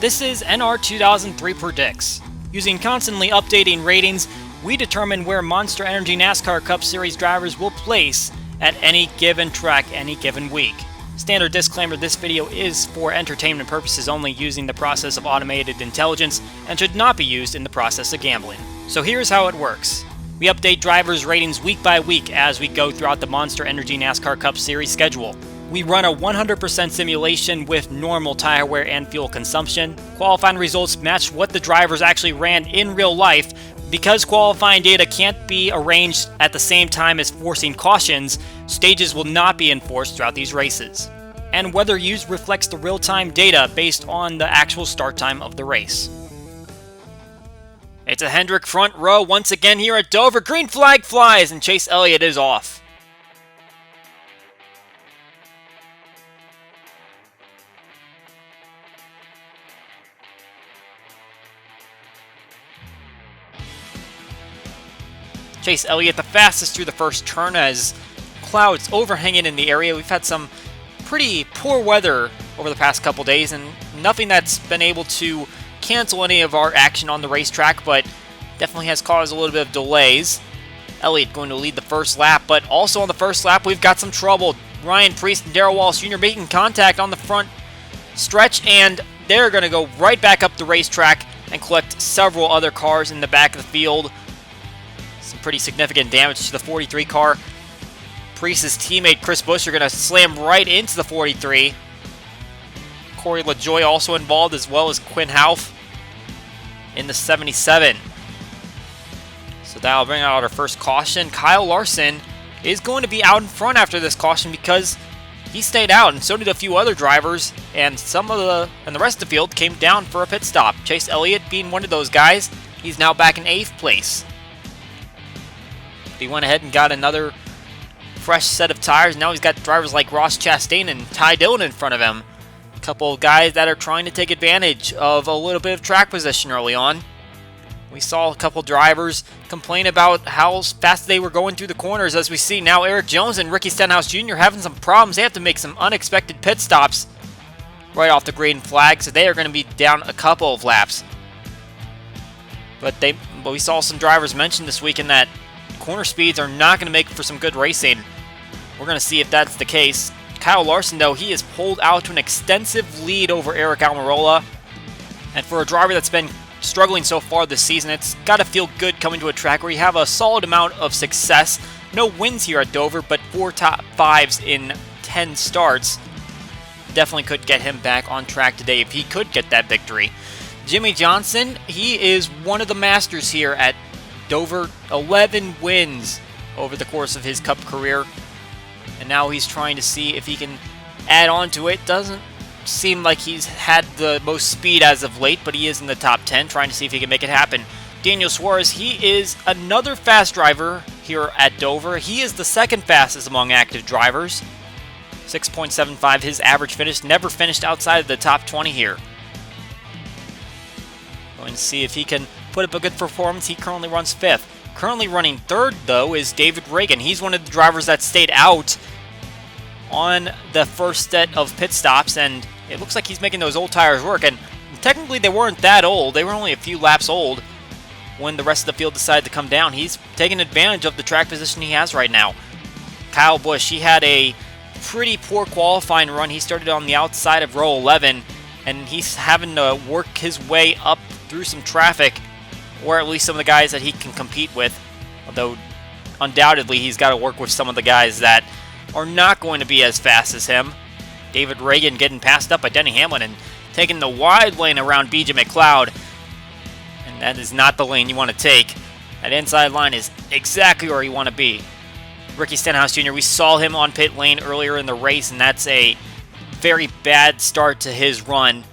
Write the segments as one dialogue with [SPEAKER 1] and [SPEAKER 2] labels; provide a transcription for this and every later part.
[SPEAKER 1] This is NR2003 Predicts. Using constantly updating ratings, we determine where Monster Energy NASCAR Cup Series drivers will place at any given track any given week. Standard disclaimer, this video is for entertainment purposes only, using the process of automated intelligence, and should not be used in the process of gambling. So here's how it works. We update drivers' ratings week by week as we go throughout the Monster Energy NASCAR Cup Series schedule. We run a 100% simulation with normal tire wear and fuel consumption. Qualifying results match what the drivers actually ran in real life. Because qualifying data can't be arranged at the same time as forcing cautions, stages will not be enforced throughout these races. And weather used reflects the real-time data based on the actual start time of the race. It's a Hendrick front row once again here at Dover. Green flag flies and Chase Elliott is off. Chase Elliott the fastest through the first turn as clouds overhanging in the area. We've had some pretty poor weather over the past couple days and nothing that's been able to cancel any of our action on the racetrack, but definitely has caused a little bit of delays. Elliott going to lead the first lap, but also on the first lap we've got some trouble. Ryan Preece and Darrell Wallace Jr. making contact on the front stretch, and they're going to go right back up the racetrack and collect several other cars in the back of the field. Some pretty significant damage to the 43 car. Preece's teammate Chris Buescher going to slam right into the 43. Corey LaJoie also involved, as well as Quinn Houff in the 77. So that'll bring out our first caution. Kyle Larson is going to be out in front after this caution because he stayed out, and so did a few other drivers, and the rest of the field came down for a pit stop. Chase Elliott being one of those guys. He's now back in 8th place. He went ahead and got another fresh set of tires. Now he's got drivers like Ross Chastain and Ty Dillon in front of him. A couple of guys that are trying to take advantage of a little bit of track position early on. We saw a couple drivers complain about how fast they were going through the corners. As we see now, Eric Jones and Ricky Stenhouse Jr. having some problems. They have to make some unexpected pit stops right off the green flag, so they are going to be down a couple of laps. But we saw some drivers mention this weekend that corner speeds are not going to make for some good racing. We're going to see if that's the case. Kyle Larson, though, he has pulled out to an extensive lead over Eric Almirola. And for a driver that's been struggling so far this season, it's got to feel good coming to a track where you have a solid amount of success. No wins here at Dover, but 4 top 5s in 10 starts. Definitely could get him back on track today if he could get that victory. Jimmie Johnson, he is one of the masters here at Dover. 11 wins over the course of his Cup career, and now he's trying to see if he can add on to it. Doesn't seem like he's had the most speed as of late, but he is in the top 10, trying to see if he can make it happen. Daniel Suarez, he is another fast driver here at Dover. He is the second fastest among active drivers. 6.75 his average finish, never finished outside of the top 20 here. Going to see if he can put up a good performance. He currently runs 5th. Currently running 3rd, though, is David Reagan. He's one of the drivers that stayed out on the first set of pit stops, and it looks like he's making those old tires work. And technically, they weren't that old. They were only a few laps old when the rest of the field decided to come down. He's taking advantage of the track position he has right now. Kyle Busch, he had a pretty poor qualifying run. He started on the outside of row 11, and he's having to work his way up through some traffic, or at least some of the guys that he can compete with, although undoubtedly he's got to work with some of the guys that are not going to be as fast as him. David Reagan getting passed up by Denny Hamlin and taking the wide lane around BJ McLeod, and that is not the lane you want to take. That inside line is exactly where you want to be. Ricky Stenhouse Jr., we saw him on pit lane earlier in the race, and that's a very bad start to his run,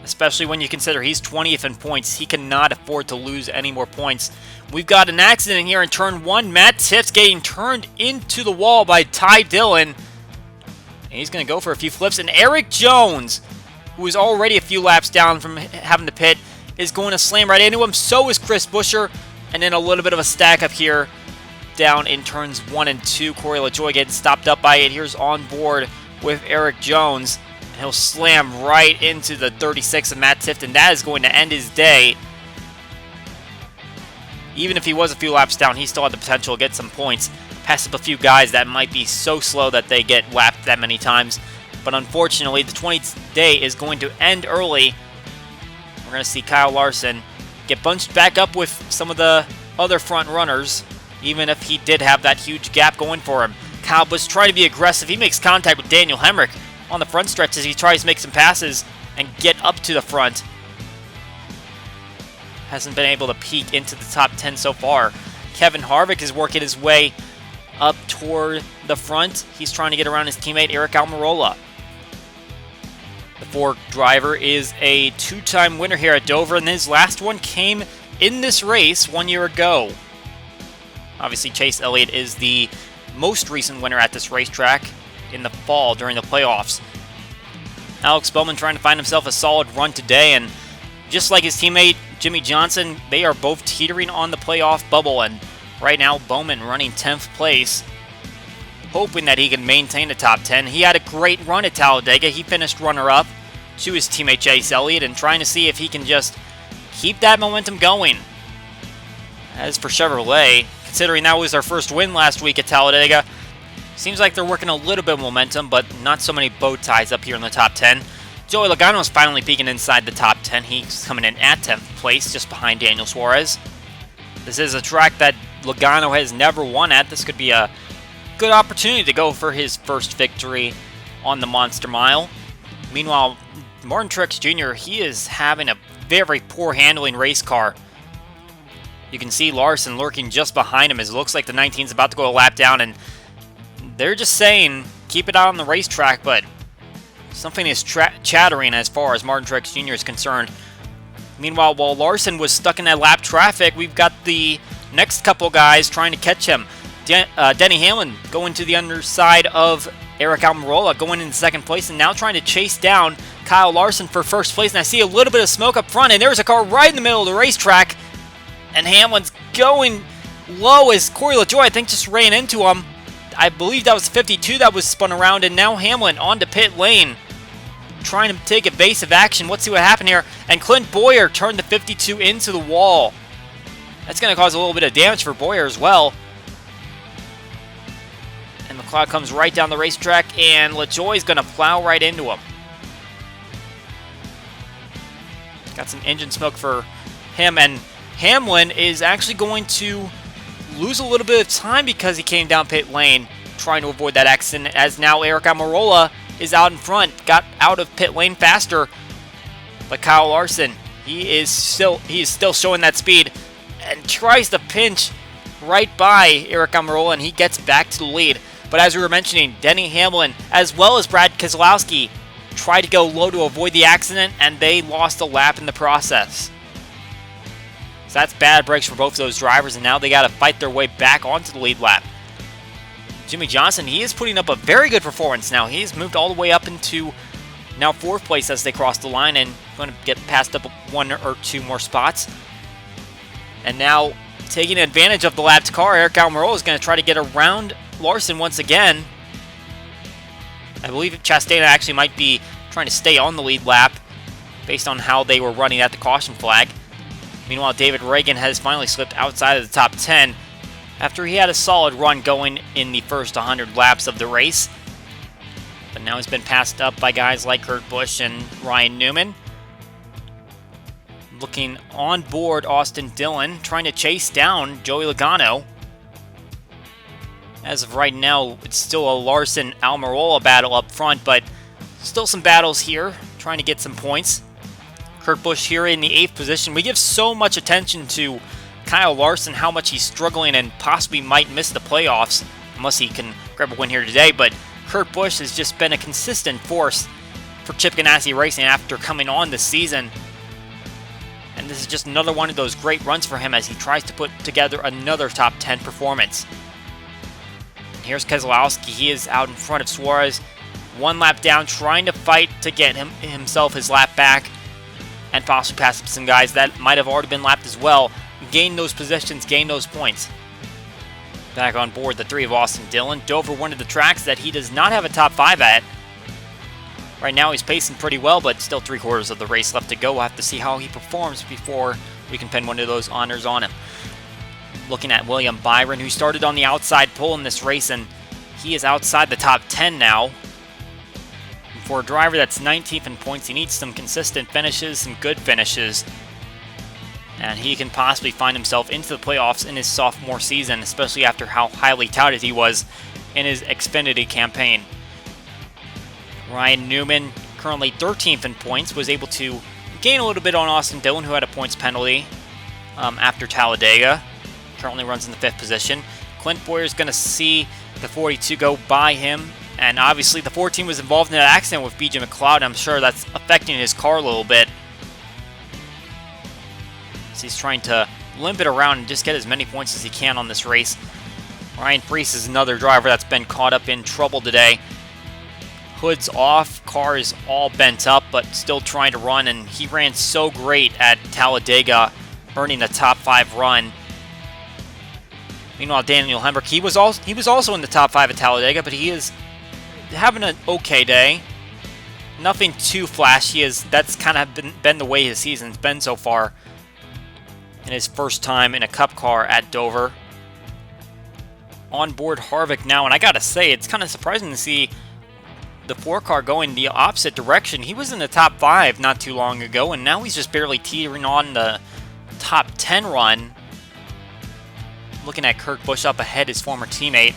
[SPEAKER 1] especially when you consider he's 20th in points. He cannot afford to lose any more points. We've got an accident here in turn 1. Matt Tips getting turned into the wall by Ty Dillon. And he's going to go for a few flips. And Eric Jones, who is already a few laps down from having to pit, is going to slam right into him. So is Chris Buescher. And then a little bit of a stack up here down in turns 1 and 2. Corey LaJoie getting stopped up by it. Here's on board with Eric Jones. He'll slam right into the 36 of Matt Tifton. That is going to end his day. Even if he was a few laps down, he still had the potential to get some points. Pass up a few guys that might be so slow that they get lapped that many times. But unfortunately, the 20th day is going to end early. We're going to see Kyle Larson get bunched back up with some of the other front runners, even if he did have that huge gap going for him. Kyle Busch trying to be aggressive. He makes contact with Daniel Hemrick on the front stretch as he tries to make some passes and get up to the front. Hasn't been able to peek into the top 10 so far. Kevin Harvick is working his way up toward the front. He's trying to get around his teammate Eric Almirola. The Ford driver is a two-time winner here at Dover, and his last one came in this race 1 year ago. Obviously, Chase Elliott is the most recent winner at this racetrack in the fall during the playoffs. Alex Bowman trying to find himself a solid run today, and just like his teammate Jimmy Johnson, they are both teetering on the playoff bubble, and right now Bowman running 10th place, hoping that he can maintain the top 10. He had a great run at Talladega. He finished runner-up to his teammate Chase Elliott and trying to see if he can just keep that momentum going. As for Chevrolet, considering that was their first win last week at Talladega, seems like they're working a little bit of momentum, but not so many bow ties up here in the top 10. Joey Logano is finally peeking inside the top 10. He's coming in at 10th place, just behind Daniel Suarez. This is a track that Logano has never won at. This could be a good opportunity to go for his first victory on the Monster Mile. Meanwhile, Martin Truex Jr., he is having a very poor handling race car. You can see Larson lurking just behind him as it looks like the 19 is about to go a lap down, and they're just saying, keep it out on the racetrack, but something is chattering as far as Martin Truex Jr. is concerned. Meanwhile, while Larson was stuck in that lap traffic, we've got the next couple guys trying to catch him. Denny Hamlin going to the underside of Eric Almirola, going in second place, and now trying to chase down Kyle Larson for first place. And I see a little bit of smoke up front, and there's a car right in the middle of the racetrack, and Hamlin's going low as Corey LaJoie, I think, just ran into him. I believe that was 52 that was spun around, and now Hamlin onto pit lane, trying to take evasive action. Let's see what happened here. And Clint Bowyer turned the 52 into the wall. That's going to cause a little bit of damage for Bowyer as well. And McLeod comes right down the racetrack, and LaJoie's going to plow right into him. Got some engine smoke for him, and Hamlin is actually going to lose a little bit of time because he came down pit lane trying to avoid that accident, as now Eric Almirola is out in front, got out of pit lane faster. But Kyle Larson, he is still showing that speed and tries to pinch right by Eric Almirola, and he gets back to the lead. But as we were mentioning, Denny Hamlin as well as Brad Keselowski tried to go low to avoid the accident, and they lost a lap in the process. So that's bad breaks for both of those drivers, and now they got to fight their way back onto the lead lap. Jimmy Johnson, he is putting up a very good performance now. He's moved all the way up into now fourth place as they cross the line, and going to get passed up one or two more spots. And now taking advantage of the lapped car, Eric Almirola is going to try to get around Larson once again. I believe Chastain actually might be trying to stay on the lead lap based on how they were running at the caution flag. Meanwhile, David Reagan has finally slipped outside of the top 10 after he had a solid run going in the first 100 laps of the race. But now he's been passed up by guys like Kurt Busch and Ryan Newman. Looking on board, Austin Dillon trying to chase down Joey Logano. As of right now, it's still a Larson-Almirola battle up front, but still some battles here, trying to get some points. Kurt Busch here in the 8th position. We give so much attention to Kyle Larson, how much he's struggling and possibly might miss the playoffs unless he can grab a win here today. But Kurt Busch has just been a consistent force for Chip Ganassi Racing after coming on this season. And this is just another one of those great runs for him as he tries to put together another top 10 performance. And here's Keselowski. He is out in front of Suarez. One lap down, trying to fight to get himself his lap back, and possibly pass up some guys that might have already been lapped as well. Gain those positions, gain those points. Back on board, the 3 of Austin Dillon. Dover, one of the tracks that he does not have a top 5 at. Right now he's pacing pretty well, but still 3/4 of the race left to go. We'll have to see how he performs before we can pin one of those honors on him. Looking at William Byron, who started on the outside pole in this race, and he is outside the top 10 now. And for a driver that's 19th in points, he needs some consistent finishes, some good finishes, and he can possibly find himself into the playoffs in his sophomore season, especially after how highly touted he was in his Xfinity campaign. Ryan Newman, currently 13th in points, was able to gain a little bit on Austin Dillon, who had a points penalty after Talladega. Currently runs in the 5th position. Clint Boyer is going to see the 42 go by him, and obviously the 14 was involved in that accident with BJ McLeod. I'm sure that's affecting his car a little bit. So he's trying to limp it around and just get as many points as he can on this race. Ryan Preece is another driver that's been caught up in trouble today. Hood's off, car is all bent up, but still trying to run, and he ran so great at Talladega, earning the top 5 run. Meanwhile, Daniel Hemrick, he was also in the top 5 at Talladega, but he is having an okay day. Nothing too flashy, as that's kind of been the way his season's been so far. In his first time in a Cup car at Dover. On board Harvick now, and I gotta say, it's kind of surprising to see the 4 car going the opposite direction. He was in the top 5 not too long ago, and now he's just barely teetering on the top 10 run. Looking at Kurt Busch up ahead, his former teammate.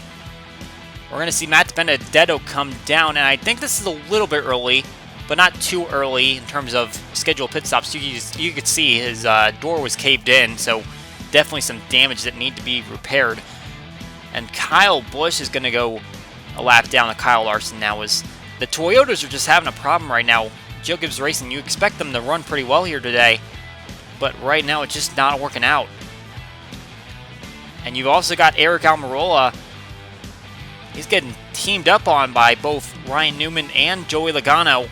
[SPEAKER 1] We're going to see Matt Benedetto come down, and I think this is a little bit early, but not too early in terms of scheduled pit stops. You could see his door was caved in, so definitely some damage that need to be repaired. And Kyle Busch is going to go a lap down to Kyle Larson now, as the Toyotas are just having a problem right now. Joe Gibbs Racing, you expect them to run pretty well here today, but right now it's just not working out. And you've also got Eric Almirola. He's getting teamed up on by both Ryan Newman and Joey Logano,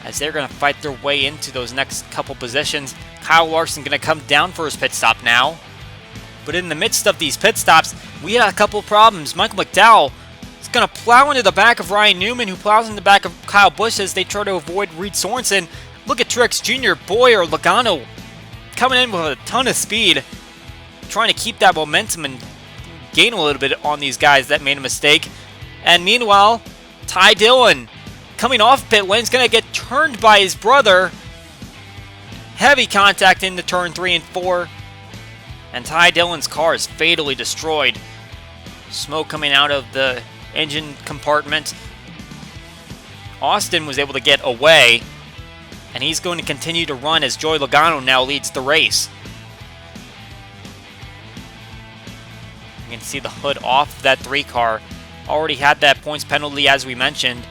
[SPEAKER 1] as they're going to fight their way into those next couple positions. Kyle Larson going to come down for his pit stop now. But in the midst of these pit stops, we had a couple of problems. Michael McDowell is going to plow into the back of Ryan Newman, who plows in the back of Kyle Busch as they try to avoid Reed Sorensen. Look at Truex Jr., Boyer, Logano coming in with a ton of speed, trying to keep that momentum and gain a little bit on these guys that made a mistake. And meanwhile, Ty Dillon coming off pit lane is going to get turned by his brother. Heavy contact into turn 3 and 4. And Ty Dillon's car is fatally destroyed. Smoke coming out of the engine compartment. Austin was able to get away, and he's going to continue to run as Joey Logano now leads the race. You can see the hood off that 3 car. Already had that points penalty, as we mentioned.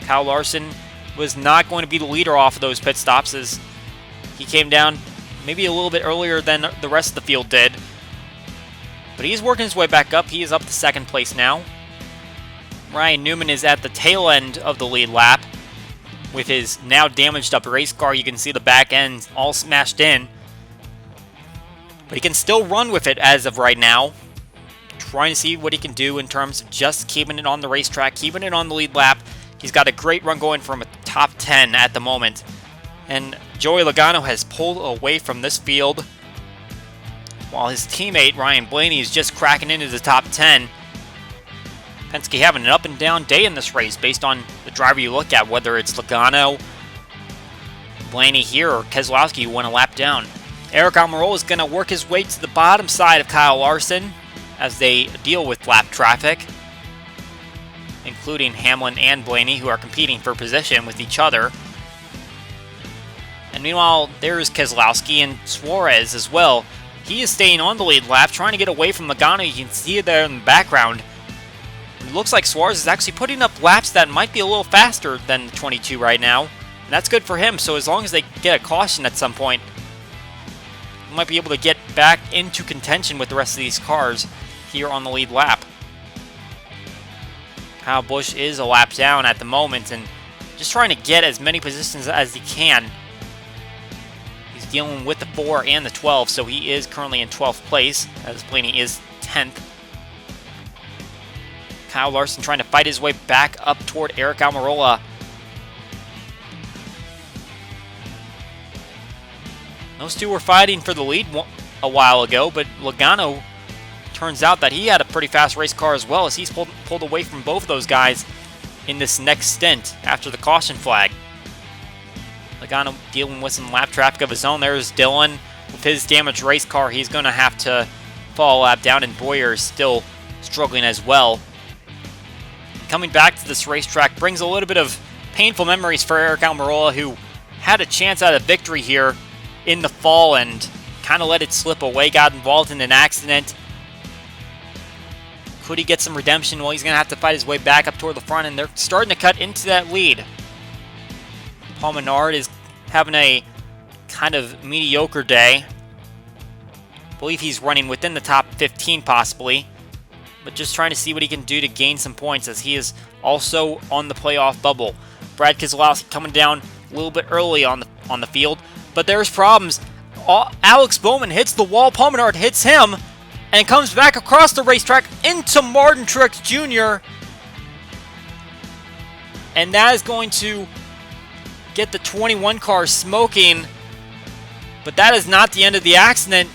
[SPEAKER 1] Kyle Larson was not going to be the leader off of those pit stops, as he came down maybe a little bit earlier than the rest of the field did. But he's working his way back up. He is up to 2nd place now. Ryan Newman is at the tail end of the lead lap with his now damaged up race car. You can see the back end all smashed in. But he can still run with it as of right now. Trying to see what he can do in terms of just keeping it on the racetrack, keeping it on the lead lap. He's got a great run going from a top 10 at the moment. And Joey Logano has pulled away from this field, while his teammate Ryan Blaney is just cracking into the top 10. Penske having an up and down day in this race based on the driver you look at, whether it's Logano, Blaney here, or Keselowski, who went a lap down. Eric Almirola is going to work his way to the bottom side of Kyle Larson as they deal with lap traffic, including Hamlin and Blaney, who are competing for position with each other. And meanwhile, there's Keselowski and Suarez as well. He is staying on the lead lap, trying to get away from Logano. You can see it there in the background. It looks like Suarez is actually putting up laps that might be a little faster than the 22 right now. And that's good for him, so as long as they get a caution at some point, he might be able to get back into contention with the rest of these cars here on the lead lap. Kyle Busch is a lap down at the moment and just trying to get as many positions as he can. He's dealing with the 4 and the 12, so he is currently in 12th place, as Blaney is 10th. Kyle Larson trying to fight his way back up toward Eric Almirola. Those two were fighting for the lead a while ago, but Logano turns out that he had a pretty fast race car as well, as he's pulled away from both of those guys in this next stint after the caution flag. Logano dealing with some lap traffic of his own. There's Dylan with his damaged race car. He's going to have to fall a lap down, and Boyer is still struggling as well. Coming back to this racetrack brings a little bit of painful memories for Eric Almirola, who had a chance at a victory here in the fall and kind of let it slip away, got involved in an accident. Could he get some redemption? Well, he's going to have to fight his way back up toward the front, and they're starting to cut into that lead. Paul Menard is having a kind of mediocre day. I believe he's running within the top 15 possibly, but just trying to see what he can do to gain some points, as he is also on the playoff bubble. Brad Keselowski coming down a little bit early on the field, but there's problems. Alex Bowman hits the wall, Paul Menard hits him, and comes back across the racetrack into Martin Truex Jr. And that is going to get the 21 car smoking, but that is not the end of the accident.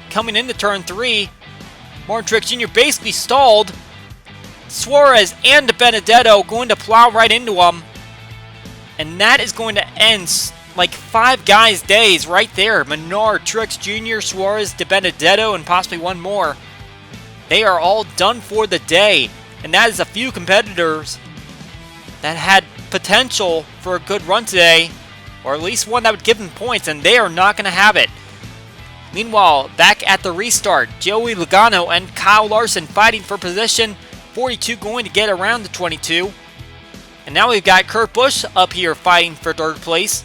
[SPEAKER 1] Coming into turn 3, Martin Truex Jr. basically stalled. Suarez and Benedetto going to plow right into him, and that is going to end like 5 guys' days right there. Menard, Truex Jr., Suarez, Benedetto, and possibly one more. They are all done for the day, and that is a few competitors that had potential for a good run today, or at least one that would give them points, and they are not going to have it. Meanwhile, back at the restart, Joey Logano and Kyle Larson fighting for position 42, going to get around the 22. And now we've got Kurt Busch up here fighting for third place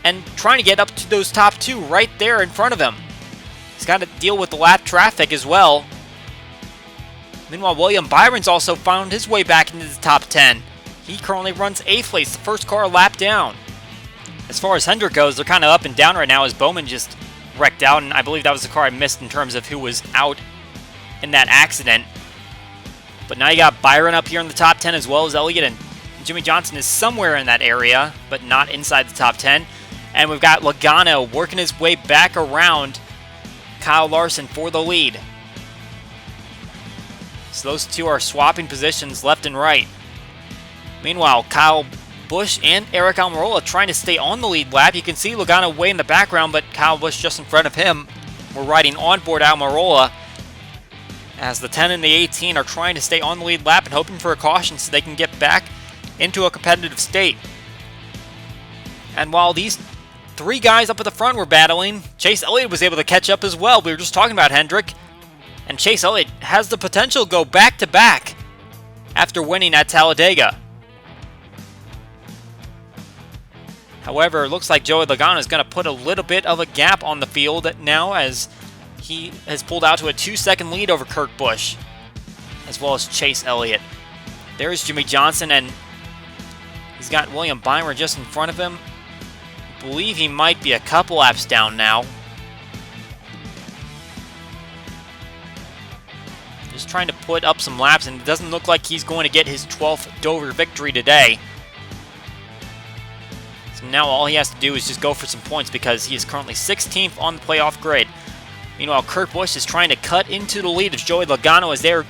[SPEAKER 1] and trying to get up to those top 2 right there in front of him. He's got to deal with the lap traffic as well. Meanwhile, William Byron's also found his way back into the top 10. He currently runs 8th place, the first car a lap down. As far as Hendrick goes, they're kind of up and down right now, as Bowman just wrecked out, and I believe that was the car I missed in terms of who was out in that accident. But now you got Byron up here in the top 10, as well as Elliott, and Jimmy Johnson is somewhere in that area, but not inside the top 10. And we've got Logano working his way back around Kyle Larson for the lead. So those two are swapping positions left and right. Meanwhile, Kyle Busch and Eric Almirola trying to stay on the lead lap. You can see Logano way in the background, but Kyle Busch just in front of him. We're riding on board Almirola, as the 10 and the 18 are trying to stay on the lead lap and hoping for a caution so they can get back into a competitive state. And while these 3 guys up at the front were battling, Chase Elliott was able to catch up as well. We were just talking about Hendrick, and Chase Elliott has the potential to go back-to-back after winning at Talladega. However, it looks like Joey Logano is going to put a little bit of a gap on the field now, as he has pulled out to a 2-second lead over Kurt Busch, as well as Chase Elliott. There's Jimmy Johnson, and he's got William Byron just in front of him. I believe he might be a couple laps down now. Just trying to put up some laps, and it doesn't look like he's going to get his 12th Dover victory today. So now all he has to do is just go for some points, because he is currently 16th on the playoff grid. Meanwhile, Kurt Busch is trying to cut into the lead of Joey Logano, as they're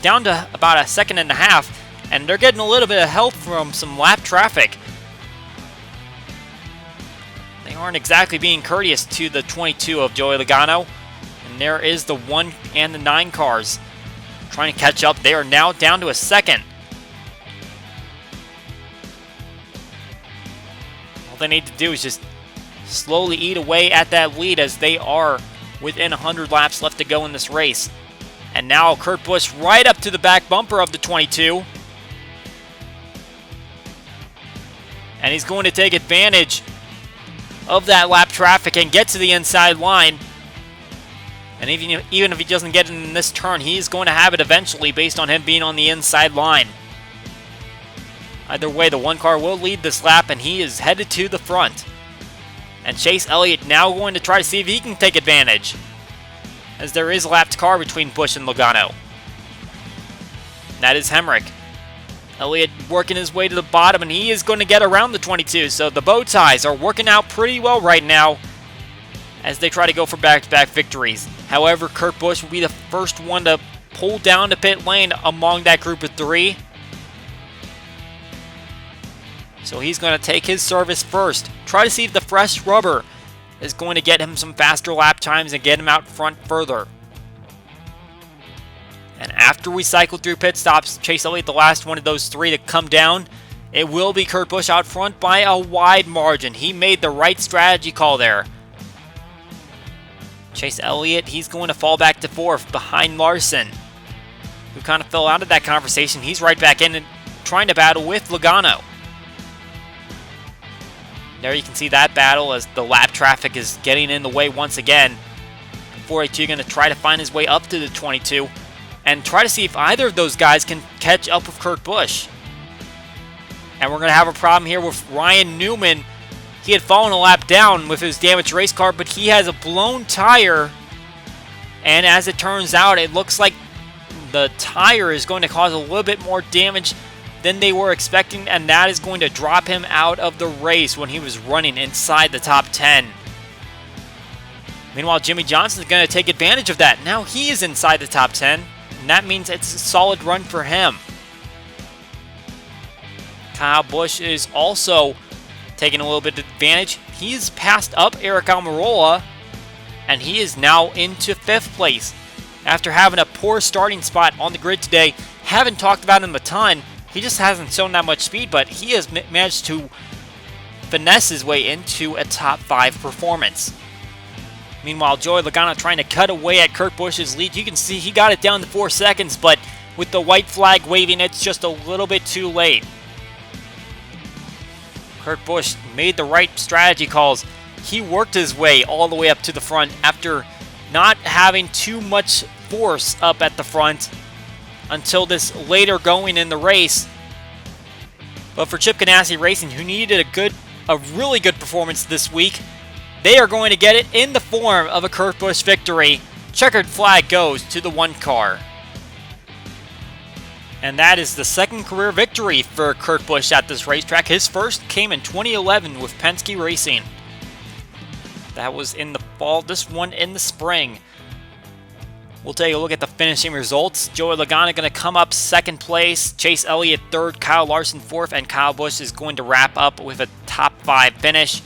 [SPEAKER 1] down to about 1.5 seconds, and they're getting a little bit of help from some lap traffic. They aren't exactly being courteous to the 22 of Joey Logano, and there is the 1 and the 9 cars trying to catch up. They are now down to 2nd. All they need to do is just slowly eat away at that lead, as they are within 100 laps left to go in this race. And now Kurt Busch right up to the back bumper of the 22. And he's going to take advantage of that lap traffic and get to the inside line. And even if he doesn't get it in this turn, he's going to have it eventually, based on him being on the inside line. Either way, the 1 car will lead this lap, and he is headed to the front. And Chase Elliott now going to try to see if he can take advantage, as there is a lapped car between Busch and Logano. that is Hemrick. Elliott working his way to the bottom, and he is going to get around the 22. So the bow ties are working out pretty well right now as they try to go for back-to-back victories. However, Kurt Busch will be the first one to pull down the pit lane among that group of 3. So he's going to take his service first. Try to see if the fresh rubber is going to get him some faster lap times and get him out front further. And after we cycle through pit stops, Chase Elliott, the last one of those 3 to come down, it will be Kurt Busch out front by a wide margin. He made the right strategy call there. Chase Elliott, he's going to fall back to 4th behind Larson, who kind of fell out of that conversation. He's right back in and trying to battle with Logano. There you can see that battle as the lap traffic is getting in the way once again. 482 going to try to find his way up to the 22 and try to see if either of those guys can catch up with Kurt Busch. And we're going to have a problem here with Ryan Newman. He had fallen a lap down with his damaged race car, but he has a blown tire. And as it turns out, it looks like the tire is going to cause a little bit more damage than they were expecting, and that is going to drop him out of the race when he was running inside the top 10. Meanwhile, Jimmy Johnson is going to take advantage of that. Now he is inside the top 10, and that means it's a solid run for him. Kyle Busch is also taking a little bit of advantage. He's passed up Eric Almirola, and he is now into 5th place. After having a poor starting spot on the grid today, haven't talked about him a ton. He just hasn't shown that much speed, but he has managed to finesse his way into a top 5 performance. Meanwhile, Joey Logano trying to cut away at Kurt Busch's lead. You can see he got it down to 4 seconds, but with the white flag waving, it's just a little bit too late. Kurt Busch made the right strategy calls. He worked his way all the way up to the front after not having too much force up at the front until this later going in the race. But for Chip Ganassi Racing, who needed a really good performance this week, they are going to get it in the form of a Kurt Busch victory. Checkered flag goes to the 1 car. And that is the 2nd career victory for Kurt Busch at this racetrack. His first came in 2011 with Penske Racing. That was in the fall, this one in the spring. We'll take a look at the finishing results. Joey Logano going to come up 2nd place, Chase Elliott 3rd, Kyle Larson 4th, and Kyle Busch is going to wrap up with a top 5 finish.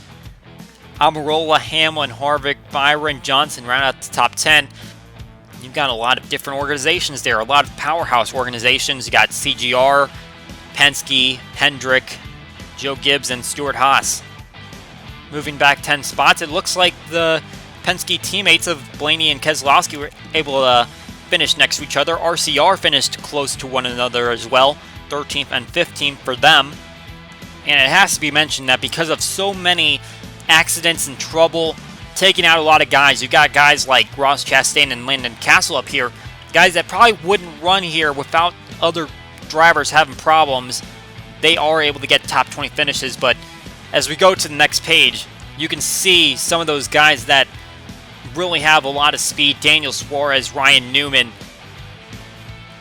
[SPEAKER 1] Almirola, Hamlin, Harvick, Byron, Johnson round out the top 10. You've got a lot of different organizations there, a lot of powerhouse organizations. You got CGR, Penske, Hendrick, Joe Gibbs, and Stuart Haas. Moving back 10 spots, it looks like the Penske teammates of Blaney and Keselowski were able to finish next to each other. RCR finished close to one another as well, 13th and 15th for them. And it has to be mentioned that because of so many accidents and trouble, taking out a lot of guys, you got guys like Ross Chastain and Landon Castle up here, guys that probably wouldn't run here without other drivers having problems. They are able to get top 20 finishes, but as we go to the next page, you can see some of those guys that really have a lot of speed. Daniel Suarez, Ryan Newman,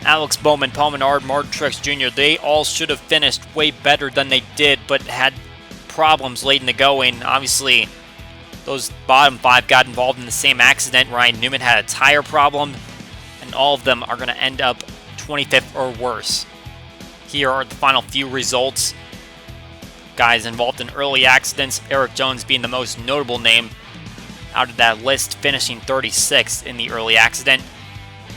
[SPEAKER 1] Alex Bowman, Paul Menard, Martin Truex Jr., they all should have finished way better than they did, but had problems late in the going. Obviously, those bottom 5 got involved in the same accident. Ryan Newman had a tire problem, and all of them are going to end up 25th or worse. Here are the final few results. Guys involved in early accidents, Eric Jones being the most notable name out of that list, finishing 36th in the early accident.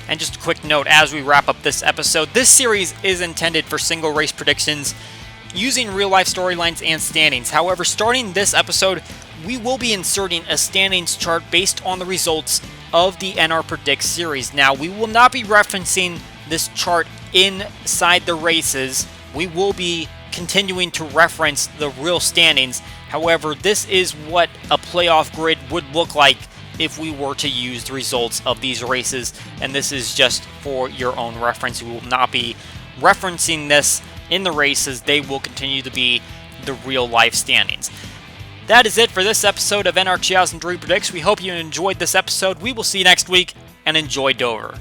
[SPEAKER 1] And just a quick note as we wrap up this episode, this series is intended for single race predictions using real life storylines and standings. However, starting this episode, we will be inserting a standings chart based on the results of the NR Predict series. Now, we will not be referencing this chart inside the races. We will be continuing to reference the real standings. However, this is what a playoff grid would look like if we were to use the results of these races, and this is just for your own reference. We will not be referencing this in the races. They will continue to be the real life standings. That is it for this episode of NR 2003 Predicts. We hope you enjoyed this episode. We will see you next week, and enjoy Dover.